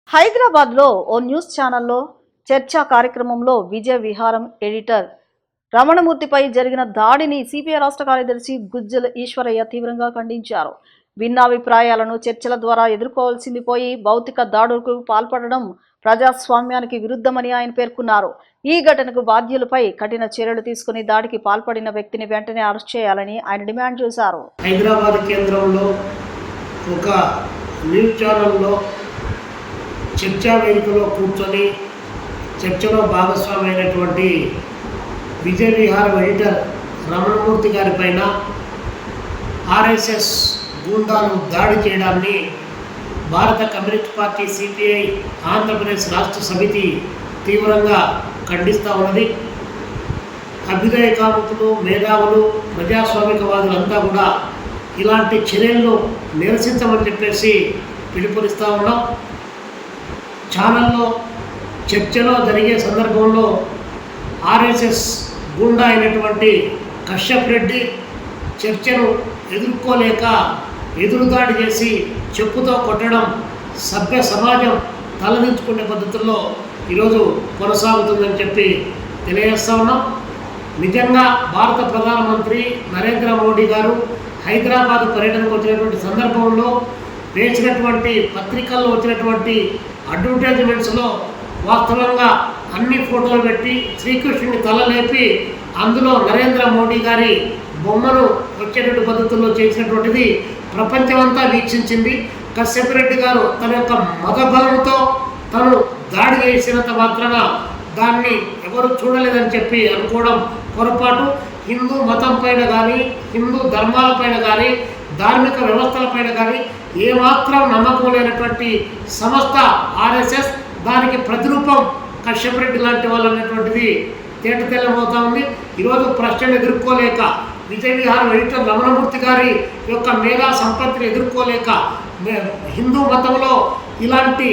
హైదరాబాద్లో ఓ న్యూస్ ఛానల్లో చర్చా కార్యక్రమంలో విజయ విహారం ఎడిటర్ రమణమూర్తిపై జరిగిన దాడిని సిపిఐ రాష్ట్ర కార్యదర్శి గుజ్జల ఈశ్వరయ్య తీవ్రంగా ఖండించారు. భిన్నాభిప్రాయాలను చర్చల ద్వారా ఎదుర్కోవాల్సింది పోయి భౌతిక దాడులకు పాల్పడడం ప్రజాస్వామ్యానికి విరుద్ధమని ఆయన పేర్కొన్నారు. ఈ ఘటనకు బాధ్యులపై కఠిన చర్యలు తీసుకుని దాడికి పాల్పడిన వ్యక్తిని వెంటనే అరెస్ట్ చేయాలని ఆయన డిమాండ్ చేశారు. హైదరాబాద్ కేంద్రంలో ఒక న్యూస్ ఛానల్లో చర్చా వేదికలో కూర్చొని చర్చలో భాగస్వామైనటువంటి విజయ విహారం ఎడిటర్ రమణమూర్తి గారి పైన ఆర్ఎస్ఎస్ గూండాలు దాడి చేయడాన్ని భారత కమ్యూనిస్ట్ పార్టీ సిపిఐ ఆంధ్రప్రదేశ్ రాష్ట్ర సమితి తీవ్రంగా ఖండిస్తూ ఉన్నది. అభ్యుదయ కాముకులు, మేధావులు, ప్రజాస్వామికవాదులంతా కూడా ఇలాంటి చర్యలను నిరసించమని చెప్పేసి పిలుపునిస్తూ ఉన్నాం. ఛానల్లో చర్చలో జరిగే సందర్భంలో ఆర్ఎస్ఎస్ గుండా అయినటువంటి కశ్యప్ రెడ్డి చర్చను ఎదుర్కోలేక ఎదురుదాడి చేసి చెప్పుతో కొట్టడం సభ్య సమాజం తలదించుకునే పద్ధతుల్లో ఈరోజు కొనసాగుతుందని చెప్పి తెలియజేస్తా ఉన్నాం. నిజంగా భారత ప్రధానమంత్రి నరేంద్ర మోడీ గారు హైదరాబాద్ పర్యటనకు వచ్చినటువంటి సందర్భంలో వేసినటువంటి పత్రికల్లో వచ్చినటువంటి అడ్వర్టైజ్మెంట్స్లో వాస్తవంగా అన్ని ఫోటోలు పెట్టి శ్రీకృష్ణుని తల లేపి అందులో నరేంద్ర మోడీ గారి బొమ్మను వచ్చేటువంటి పద్ధతుల్లో చేసినటువంటిది ప్రపంచమంతా వీక్షించింది. కశ్యప్ రెడ్డి గారు తన యొక్క మతబలంతో తను దాడి చేసినంత మాత్రాన దాన్ని ఎవరు చూడలేదని చెప్పి అనుకోవడం పొరపాటు. హిందూ మతం పైన కానీ, హిందూ ధర్మాలపైన కానీ, ధార్మిక వ్యవస్థలపైన కానీ ఏమాత్రం నమ్మకం లేనటువంటి సంస్థ ఆర్ఎస్ఎస్, దానికి ప్రతిరూపం కశ్యప్ రెడ్డి లాంటి వాళ్ళు అన్నటువంటిది తేటతెల్లమవుతా ఉంది. ఈరోజు ప్రశ్నను ఎదుర్కోలేక విజయ విహారం ఎడిటర్ రమణమూర్తి గారి యొక్క మేధా సంపత్తిని ఎదుర్కోలేక హిందూ మతంలో ఇలాంటి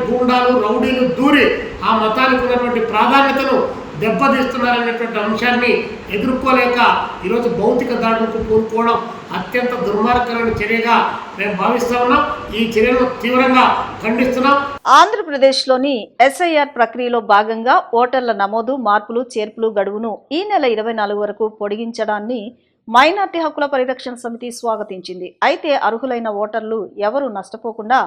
గూండాలు, రౌడీలు దూరి ఆ మతానికి ఉన్నటువంటి ప్రాధాన్యతను దెబ్బతీస్తున్నారనేటువంటి అంశాన్ని ఎదుర్కోలేక ఈరోజు భౌతిక దాడులకు కూరుకోవడం అత్యంత దుర్మార్గమైన చర్యగా మేము భావిస్తా ఉన్నాం. ఈ చర్యను తీవ్రంగా ఖండిస్తున్నాం. ఆంధ్రప్రదేశ్లోని ఎస్ఐఆర్ ప్రక్రియలో భాగంగా ఓటర్ల నమోదు, మార్పులు, చేర్పులు గడువును ఈ నెల 24 వరకు పొడిగించడాన్ని మైనార్టీ హక్కుల పరిరక్షణ సమితి స్వాగతించింది. అయితే అర్హులైన ఓటర్లు ఎవరూ నష్టపోకుండా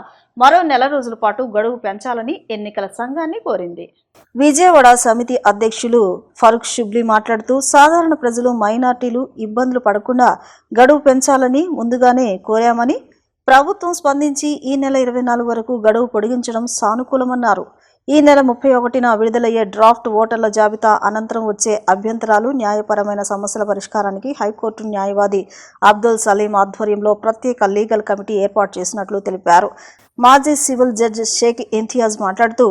మరో నెల రోజుల పాటు గడువు పెంచాలని ఎన్నికల సంఘాన్ని కోరింది. విజయవాడ సమితి అధ్యక్షులు ఫరూక్ షిబ్లీ మాట్లాడుతూ సాధారణ ప్రజలు, మైనార్టీలు ఇబ్బందులు పడకుండా గడువు పెంచాలని ముందుగానే కోరామని, ప్రభుత్వం స్పందించి ఈ నెల 24 వరకు గడువు పొడిగించడం సానుకూలమన్నారు. ఈ నెల 31న విడుదలయ్యే డ్రాఫ్ట్ ఓటర్ల జాబితా అనంతరం వచ్చే అభ్యంతరాలు, న్యాయపరమైన సమస్యల పరిష్కారానికి హైకోర్టు న్యాయవాది అబ్దుల్ సలీం ఆధ్వర్యంలో ప్రత్యేక లీగల్ కమిటీ ఏర్పాటు చేసినట్లు తెలిపారు. మాజీ సివిల్ జడ్జి షేక్ ఇంతియాజ్ మాట్లాడుతూ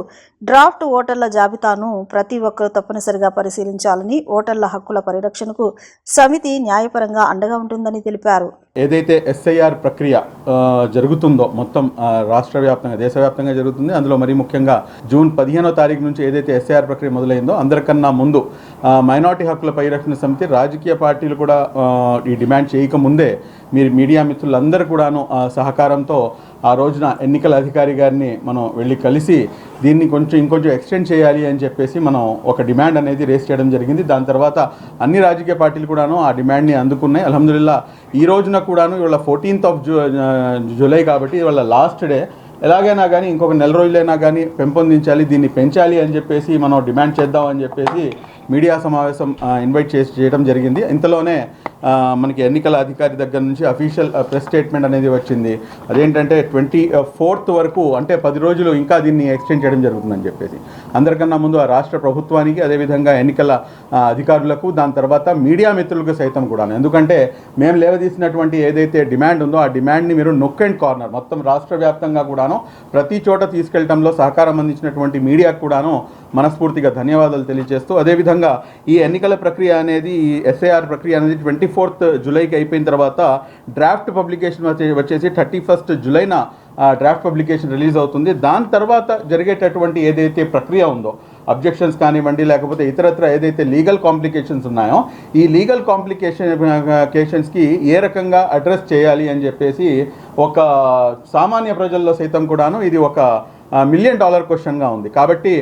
డ్రాఫ్ట్ ఓటర్ల జాబితాను ప్రతి ఒక్కరూ తప్పనిసరిగా పరిశీలించాలని, ఓటర్ల హక్కుల పరిరక్షణకు సమితి న్యాయపరంగా అండగా ఉంటుందని తెలిపారు. ఏదైతే ఎస్ఐఆర్ ప్రక్రియ జరుగుతుందో మొత్తం రాష్ట్ర వ్యాప్తంగా, దేశవ్యాప్తంగా జరుగుతుంది. అందులో మరీ ముఖ్యంగా జూన్ 15వ తారీఖు నుంచి ఏదైతే ఎస్ఐఆర్ ప్రక్రియ మొదలైందో అందరికన్నా ముందు మైనారిటీ హక్కుల పరిరక్షణ సమితి, రాజకీయ పార్టీలు కూడా ఈ డిమాండ్ చేయకముందే మీరు మీడియా మిత్రులందరూ కూడాను సహకారంతో ఆ రోజున ఎన్నికల అధికారి గారిని మనం వెళ్ళి కలిసి దీన్ని ఇంకొంచెం ఎక్స్టెండ్ చేయాలి అని చెప్పేసి మనం ఒక డిమాండ్ అనేది రేస్ చేయడం జరిగింది. దాని తర్వాత అన్ని రాజకీయ పార్టీలు కూడాను ఆ డిమాండ్ని అందుకున్నాయి. అల్హమ్దులిల్లా ఈ రోజున కూడాను ఇవాళ 14th జూలై కాబట్టి ఇవాళ లాస్ట్ డే. ఎలాగైనా కానీ ఇంకొక నెల రోజులైనా కానీ పెంపొందించాలి, దీన్ని పెంచాలి అని చెప్పేసి మనం డిమాండ్ చేద్దాం అని చెప్పేసి మీడియా సమావేశం ఇన్వైట్ చేయడం జరిగింది. ఇంతలోనే మనకి ఎన్నికల అధికారి దగ్గర నుంచి అఫీషియల్ ప్రెస్ స్టేట్మెంట్ అనేది వచ్చింది. అదేంటంటే 24th వరకు, అంటే 10 రోజులు ఇంకా దీన్ని ఎక్స్టెండ్ చేయడం జరుగుతుందని చెప్పేసి. అందరికన్నా ముందు ఆ రాష్ట్ర ప్రభుత్వానికి, అదేవిధంగా ఎన్నికల అధికారులకు, దాని తర్వాత మీడియా మిత్రులకు సైతం కూడా. ఎందుకంటే మేము లేవదీసినటువంటి ఏదైతే డిమాండ్ ఉందో ఆ డిమాండ్ని మీరు నొక్ అండ్ కార్నర్ మొత్తం రాష్ట్ర వ్యాప్తంగా కూడాను ప్రతి చోట తీసుకెళ్లడంలో సహకారం అందించినటువంటి మీడియాకు కూడాను మనస్ఫూర్తిగా ధన్యవాదాలు తెలియజేస్తూ, అదేవిధంగా ఈ ఎన్నికల ప్రక్రియ అనేది, ఈ ఎస్ఐఆర్ ప్రక్రియ అనేది 24th జూలైకి అయిపోయిన తర్వాత డ్రాఫ్ట్ పబ్లికేషన్ వచ్చేసి 31st జూలైన డ్రాఫ్ట్ పబ్లికేషన్ రిలీజ్ అవుతుంది. దాని తర్వాత జరిగేటటువంటి ఏదైతే ప్రక్రియ ఉందో అబ్జెక్షన్స్ కానివ్వండి, లేకపోతే ఇతరత్ర ఏదైతే లీగల్ కాంప్లికేషన్స్ ఉన్నాయో ఈ లీగల్ కాంప్లికేషన్స్కి ఏ రకంగా అడ్రస్ చేయాలి అని చెప్పేసి ఒక సామాన్య ప్రజల్లో సైతం కూడాను ఇది ఒక $1 మిలియన్ క్వశ్చన్గా ఉంది. కాబట్టి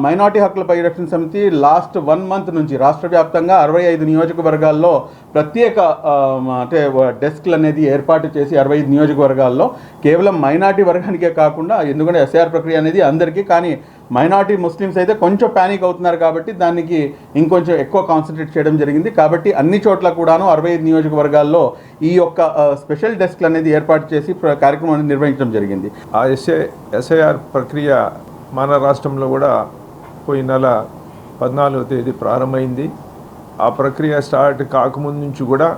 మైనార్టీ హక్కుల పరిరక్షణ సమితి లాస్ట్ 1 మంత్ నుంచి రాష్ట్ర వ్యాప్తంగా 65 నియోజకవర్గాల్లో ప్రత్యేక అంటే డెస్క్లు అనేది ఏర్పాటు చేసి 65 నియోజకవర్గాల్లో కేవలం మైనార్టీ వర్గానికే కాకుండా, ఎందుకంటే ఎస్ఐఆర్ ప్రక్రియ అనేది అందరికీ, కానీ మైనార్టీ ముస్లిమ్స్ అయితే కొంచెం ప్యానిక్ అవుతున్నారు కాబట్టి దానికి ఇంకొంచెం ఎక్కువ కాన్సన్ట్రేట్ చేయడం జరిగింది. కాబట్టి అన్ని చోట్ల కూడాను 65 నియోజకవర్గాల్లో ఈ యొక్క స్పెషల్ డెస్క్లు అనేది ఏర్పాటు చేసి కార్యక్రమాన్ని నిర్వహించడం జరిగింది. ఆ ఎస్ఐఆర్ ప్రక్రియ మన రాష్ట్రంలో కూడా పోయిన నెల 14వ తేదీ ప్రారంభమైంది. ఆ ప్రక్రియ స్టార్ట్ కాకముందు నుంచి కూడా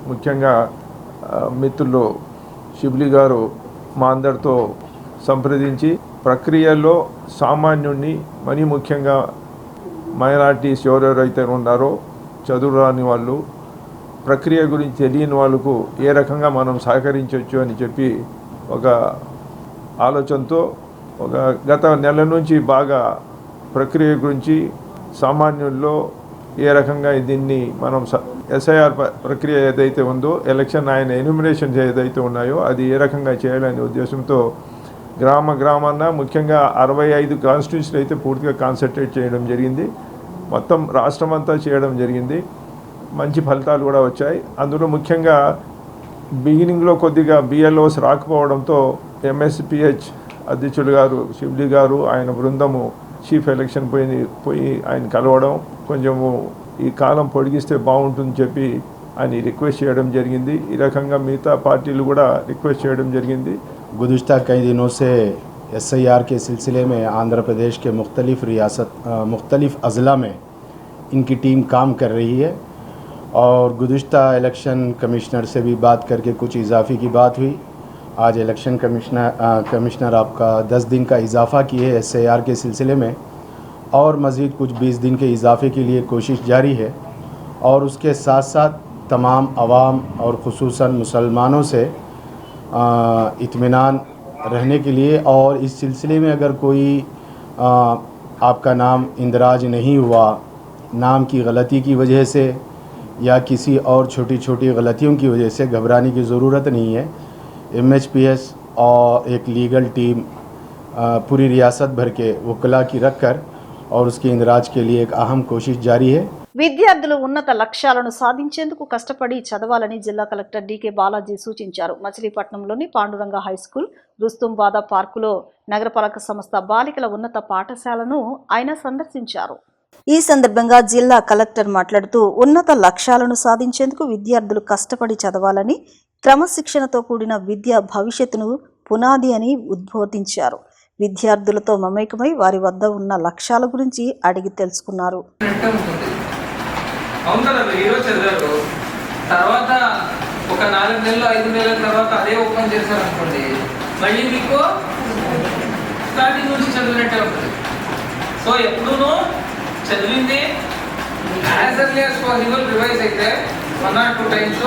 ముఖ్యంగా మిత్రులు షిబ్లీ గారు మా అందరితో సంప్రదించి ప్రక్రియలో సామాన్యుడిని, మరీ ముఖ్యంగా మైనారిటీస్ ఎవరెవరైతే ఉన్నారో చదువు రాని వాళ్ళు, ప్రక్రియ గురించి తెలియని వాళ్ళకు ఏ రకంగా మనం సహకరించవచ్చు అని చెప్పి ఒక ఆలోచనతో ఒక గత నెల నుంచి బాగా ప్రక్రియ గురించి సామాన్యుల్లో ఏ రకంగా దీన్ని మనం ఎస్ఐఆర్ ప్రక్రియ ఏదైతే ఉందో, ఎలక్షన్ ఆయన ఎన్యూమినేషన్స్ ఏదైతే ఉన్నాయో అది ఏ రకంగా చేయాలనే ఉద్దేశంతో గ్రామాన ముఖ్యంగా 65 కాన్స్టిట్యూన్సీలు అయితే పూర్తిగా కాన్సన్ట్రేట్ చేయడం జరిగింది. మొత్తం రాష్ట్రం అంతా చేయడం జరిగింది. మంచి ఫలితాలు కూడా వచ్చాయి. అందులో ముఖ్యంగా బిగినింగ్లో కొద్దిగా బిఎల్ఓస్ రాకపోవడంతో ఎంఎస్పిహెచ్ అధ్యక్షులు గారు షిబ్లీ గారు ఆయన బృందము చీఫ్ ఎలక్షన్ పోయి ఆయన కలవడం, కొంచెము ఈ కాలం పొడిగిస్తే బాగుంటుందని చెప్పి ఆయన రిక్వెస్ట్ చేయడం జరిగింది. ఈ రకంగా మిగతా పార్టీలు కూడా రిక్వెస్ట్ చేయడం జరిగింది. गुज़िश्ता कई दिनों से SIR के सिलसिले में आंध्र प्रदेश के मुख्तलिफ़ अज़ला में इनकी टीम काम कर रही है और गुज़िश्ता इलेक्शन कमिश्नर से भी बात करके कुछ इजाफ़े की बात हुई. आज इलेक्शन कमिश्नर आपका 10 दिन का इजाफ़ा किए SIR के सिलसिले में और मज़ीद कुछ 20 दिन के इजाफ़े के लिए कोशिश जारी है. और उसके साथ साथ तमाम अवाम और ख़ुसूसन मुसलमानों से इत्मीनान रहने के लिए, और इस सिलसिले में अगर कोई आपका नाम इंदराज नहीं हुआ नाम की गलती की वजह से या किसी और छोटी छोटी गलतियों की वजह से घबराने की ज़रूरत नहीं है. MHPS और एक लीगल टीम पूरी रियासत भर के वकला की रख कर और उसके इंदराज के लिए एक अहम कोशिश जारी है. విద్యార్థులు ఉన్నత లక్ష్యాలను సాధించేందుకు కష్టపడి చదవాలని జిల్లా కలెక్టర్ డికే బాలాజీ సూచించారు. మచిలీపట్నంలోని పాండురంగ హైస్కూల్, రుస్తుంబాద పార్కులో నగరపాలక సంస్థ బాలికల ఉన్నత పాఠశాలను ఆయన సందర్శించారు. ఈ సందర్భంగా జిల్లా కలెక్టర్ మాట్లాడుతూ ఉన్నత లక్ష్యాలను సాధించేందుకు విద్యార్థులు కష్టపడి చదవాలని, క్రమశిక్షణతో కూడిన విద్య భవిష్యత్తును పునాది అని ఉద్బోధించారు. విద్యార్థులతో మమేకమై వారి వద్ద ఉన్న లక్ష్యాల గురించి అడిగి తెలుసుకున్నారు. అవును కదా, మీరు ఈరోజు చదివారు, తర్వాత ఒక 4 నెలలు 5 నెలల తర్వాత అదే ఓపెన్ చేశారనుకోండి, మళ్ళీ మీకు స్టార్టింగ్ నుంచి చదివినట్టే ఉంటుంది. సో ఎప్పుడూ చదివింది as early as possible revise అయితే 1 or 2 times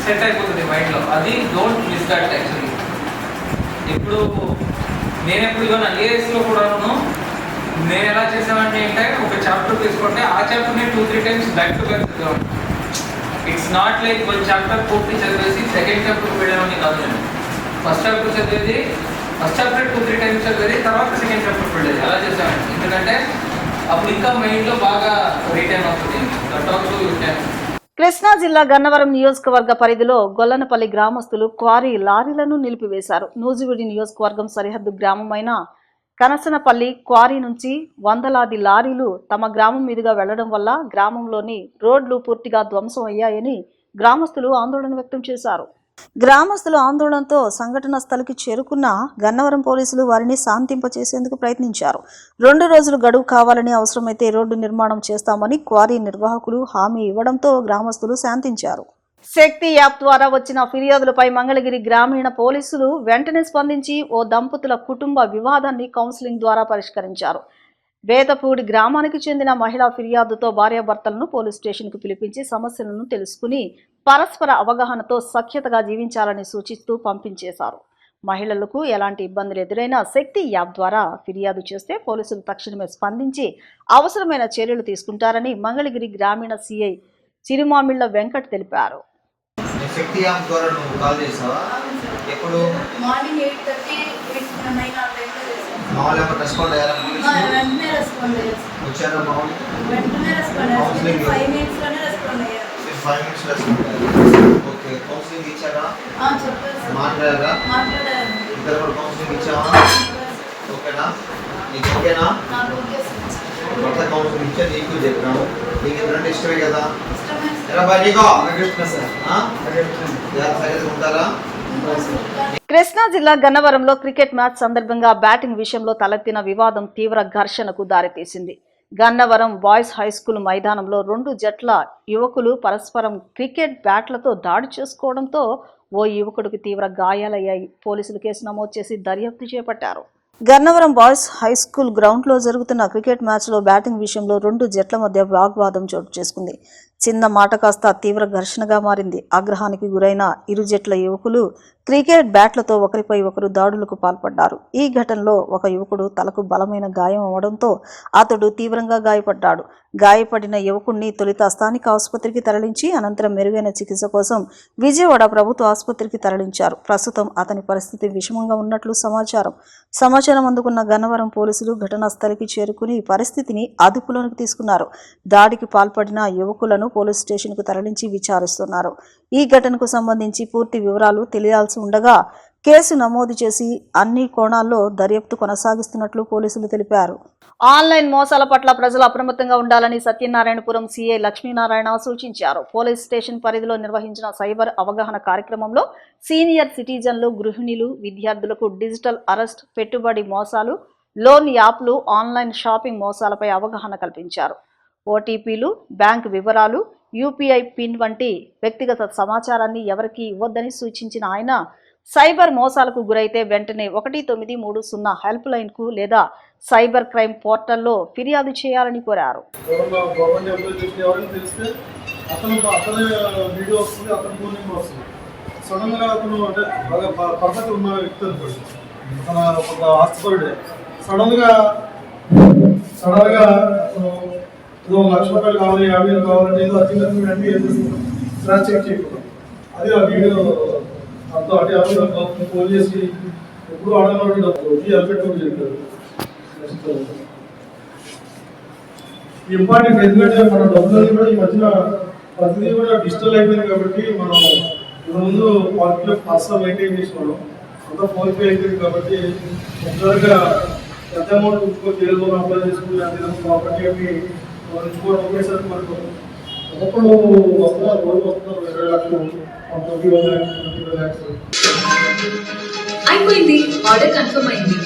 సెట్ అయిపోతుంది మైండ్లో. అది డోంట్ మిస్ దట్. యాక్చువల్లీ ఇప్పుడు నేను ఇవాళ ఐఏఎస్లో కూడాను నేను ఎలా చేసామంటే ఒక చాప్టర్ తీసుకుంటే ఆ చాప్టర్ని 2-3 times బ్యాక్ టు బ్యాక్ చదివాను. ఇట్స్ నాట్ లైక్ 1 chapter పూర్తి చదివేసి సెకండ్ చాప్టర్ వెళ్ళామని కాదు. నేను ఫస్ట్ చాప్టర్ చదివేది, ఫస్ట్ చాప్టర్ 2-3 times చదివేది, తర్వాత సెకండ్ చాప్టర్ వెళ్ళేది. అలా చేసామండి. ఎందుకంటే అప్పుడు ఇంకా మైండ్లో బాగా రిటైన్ అవుతుంది. That also you can. Krishna జిల్లా గన్నవరం నియోజకవర్గ పరిధిలో గొల్లనపల్లి గ్రామస్తులు క్వారీ లారీలను నిలిపివేశారు. నూజివీడి నియోజకవర్గం సరిహద్దు గ్రామమైన కనసనపల్లి క్వారీ నుంచి వందలాది లారీలు తమ గ్రామం మీదుగా వెళ్లడం వల్ల గ్రామంలోని రోడ్లు పూర్తిగా ధ్వంసం అయ్యాయని గ్రామస్తులు ఆందోళన వ్యక్తం చేశారు. గ్రామస్తులు ఆందోళనతో సంఘటన స్థలికి చేరుకున్న గన్నవరం పోలీసులు వారిని శాంతింపచేసేందుకు ప్రయత్నించారు. 2 రోజులు గడువు కావాలని, అవసరమైతే రోడ్డు నిర్మాణం చేస్తామని క్వారీ నిర్వాహకులు హామీ ఇవ్వడంతో గ్రామస్తులు శాంతించారు. శక్తి యాప్ ద్వారా వచ్చిన ఫిర్యాదులపై మంగళగిరి గ్రామీణ పోలీసులు వెంటనే స్పందించి ఓ దంపతుల కుటుంబ వివాదాన్ని కౌన్సిలింగ్ ద్వారా పరిష్కరించారు. వేదపూడి గ్రామానికి చెందిన మహిళా ఫిర్యాదుతో భార్యాభర్తలను పోలీస్ స్టేషన్కు పిలిపించి సమస్యలను తెలుసుకుని పరస్పర అవగాహనతో సఖ్యతగా జీవించాలని సూచిస్తూ పంపించేశారు. మహిళలకు ఎలాంటి ఇబ్బందులు ఎదురైనా శక్తి యాప్ ద్వారా ఫిర్యాదు చేస్తే పోలీసులు తక్షణమే స్పందించి అవసరమైన చర్యలు తీసుకుంటారని మంగళగిరి గ్రామీణ సిఐ సిరిమామిళ్ల వెంకట్ తెలిపారు. శక్తి యాప్ ద్వారా నువ్వు కాల్ చేసావా? ఎప్పుడు? మార్నింగ్ 8:30 9 ఆ టైంలో చేశాను. మామూలు ఏమో రెస్పాండ్ అయ్యారా? వెంటనే రెస్పాండ్ అయ్యారు. వచ్చారా మామూలు? వెంటనే రెస్పాండ్ అయ్యారు. 5 minutes లోనే రెస్పాండ్ అయ్యారు. 5 minutes రెస్పాండ్ అయ్యారు. ఓకే, కౌన్సిలింగ్ ఇచ్చారా? చెప్పారు సార్. మాట్లాడారా? మాట్లాడారు. ఇద్దరు కూడా కౌన్సిలింగ్ ఇచ్చావా? ఓకేనా? నీకు ఓకేనా? నాకు ఓకే సార్. కొత్త కౌన్సిలింగ్ ఇచ్చా, నీకు చెప్పినాము. నీకు ఎందుకంటే ఇష్టమే కదా? ఇష్టమే సార్. ఎలా బాగా ఉంటారా? కృష్ణా జిల్లా గన్నవరంలో క్రికెట్ మ్యాచ్ సందర్భంగా బ్యాటింగ్ విషయంలో తలెత్తిన వివాదం తీవ్ర ఘర్షణకు దారితీసింది. గన్నవరం బాయ్స్ హై స్కూల్ మైదానంలో 2 జట్ల యువకులు పరస్పరం క్రికెట్ బ్యాట్లతో దాడి చేసుకోవడంతో ఓ యువకుడికి తీవ్ర గాయాలయ్యాయి. పోలీసులు కేసు నమోదు చేసి దర్యాప్తు చేపట్టారు. గన్నవరం బాయ్స్ హై స్కూల్ గ్రౌండ్లో జరుగుతున్న క్రికెట్ మ్యాచ్లో బ్యాటింగ్ విషయంలో 2 జట్ల మధ్య వాగ్వాదం చోటు చేసుకుంది. చిన్న మాట కాస్త తీవ్ర ఘర్షణగా మారింది. ఆగ్రహానికి గురైన ఇరు జట్ల యువకులు క్రికెట్ బ్యాట్లతో ఒకరిపై ఒకరు దాడులకు పాల్పడ్డారు. ఈ ఘటనలో ఒక యువకుడు తలకు బలమైన గాయం అవడంతో అతడు తీవ్రంగా గాయపడ్డాడు. గాయపడిన యువకుడిని తొలుత స్థానిక ఆసుపత్రికి తరలించి అనంతరం మెరుగైన చికిత్స కోసం విజయవాడ ప్రభుత్వ ఆసుపత్రికి తరలించారు. ప్రస్తుతం అతని పరిస్థితి విషమంగా ఉన్నట్లు సమాచారం అందుకున్న గన్నవరం పోలీసులు ఘటనా స్థలికి చేరుకుని పరిస్థితిని అదుపులోకి తీసుకున్నారు. దాడికి పాల్పడిన యువకులను పోలీస్ స్టేషన్కు తరలించి విచారిస్తున్నారు. ఈ ఘటనకు సంబంధించి పూర్తి వివరాలు తెలియాల్సి ఉండగా కేసు నమోదు చేసి అన్ని కోణాల్లో దర్యాప్తు కొనసాగిస్తున్నట్లు పోలీసులు తెలిపారు. ఆన్లైన్ మోసాల పట్ల ప్రజలు అప్రమత్తంగా ఉండాలని సత్యనారాయణపురం సీఐ లక్ష్మీనారాయణ సూచించారు. పోలీస్ స్టేషన్ పరిధిలో నిర్వహించిన సైబర్ అవగాహన కార్యక్రమంలో సీనియర్ సిటిజన్లు, గృహిణులు, విద్యార్థులకు డిజిటల్ అరెస్ట్, పెట్టుబడి మోసాలు, లోన్ యాప్లు, ఆన్లైన్ షాపింగ్ మోసాలపై అవగాహన కల్పించారు. ఓటీపీలు, బ్యాంక్ వివరాలు, యూపీఐ పిన్ వంటి వ్యక్తిగత సమాచారాన్ని ఎవరికీ ఇవ్వొద్దని సూచించిన ఆయన సైబర్ మోసాలకు గురైతే వెంటనే 1930 హెల్ప్ లైన్కు లేదా సైబర్ క్రైమ్ పోర్టల్లో ఫిర్యాదు చేయాలని కోరారు. ₹1,00,000 కావాలి, 50,000 కావాలంటే ఏదో అర్జెంట్ అంటే స్క్రాచ్ చెక్ చేయకూడదు. అది ఆ వీడియో అంతా అంటే అవి ఫోన్ చేసి ఎప్పుడు ఆడవాళ్ళు డబ్బులు అల్పెట్టుకుని చెప్పారు. ఇంపార్టెంట్ ఎందుకంటే మన డబ్బులు కూడా ఈ మధ్యన ప్రతిదీ కూడా డిజిటల్ అయిపోయింది కాబట్టి మనం ముందు పార్టీలో పర్సనల్ మెయింటైన్ చేసుకోవడం అంతా ఫోన్పే అయిపోయింది కాబట్టి తొందరగా పెద్ద అమౌంట్ ఇంకోటి ఏదో అప్లై చేసుకుని అది ప్రాపర్టీ అవి ఒకేసారి మనకు ఒకప్పుడు వస్తున్నారు, రోజు వస్తున్నారు 20 లక్షలు, 20 లక్షలు అయిపోయింది. ఆర్డర్ కన్ఫర్మ్ అయింది.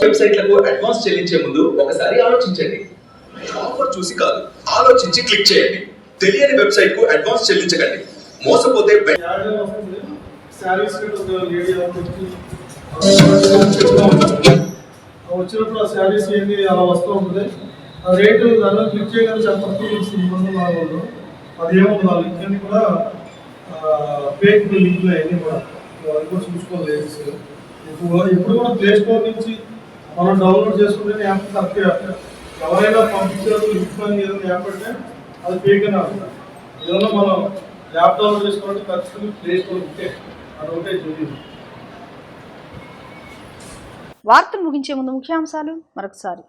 వెబ్సైట్లకు అడ్వాన్స్ చెల్లించే ముందు ఒకసారి ఆలోచించండి. ఆఫర్ చూసి కాదు, ఆలోచించి క్లిక్ చేయండి. తెలియని వెబ్సైట్ కు అడ్వాన్స్ చెల్లించకండి. మోసపోతే వచ్చినప్పుడు ఆ శారీస్ ఏంటి అలా వస్తూ ఉంటుంది. ఆ రేటు దానిలో క్లిక్ చేయగలిగి చెప్పండి. అది ఏమవుతుంది, ఆ లింక్ అన్ని కూడా ఫేక్ లింక్లు అన్నీ కూడా అది కూడా చూసుకోవాలి. ఇప్పుడు కూడా ప్లే స్టోర్ నుంచి మనం డౌన్లోడ్ చేసుకుంటే యాప్ కరెక్ట్. ఎవరైనా పంపించారు లింక్ అని ఏదైనా యాప్ అంటే అది ఫేక్ అని అర్థం. ఏదైనా మనం యాప్ డౌన్లోడ్ చేసుకోవాలంటే ఖచ్చితంగా ప్లే స్టోర్ ఉంటే అది ఒకటే జరిగింది. వార్తలు ముగించే ముందు ముఖ్యాంశాలు మరొకసారి.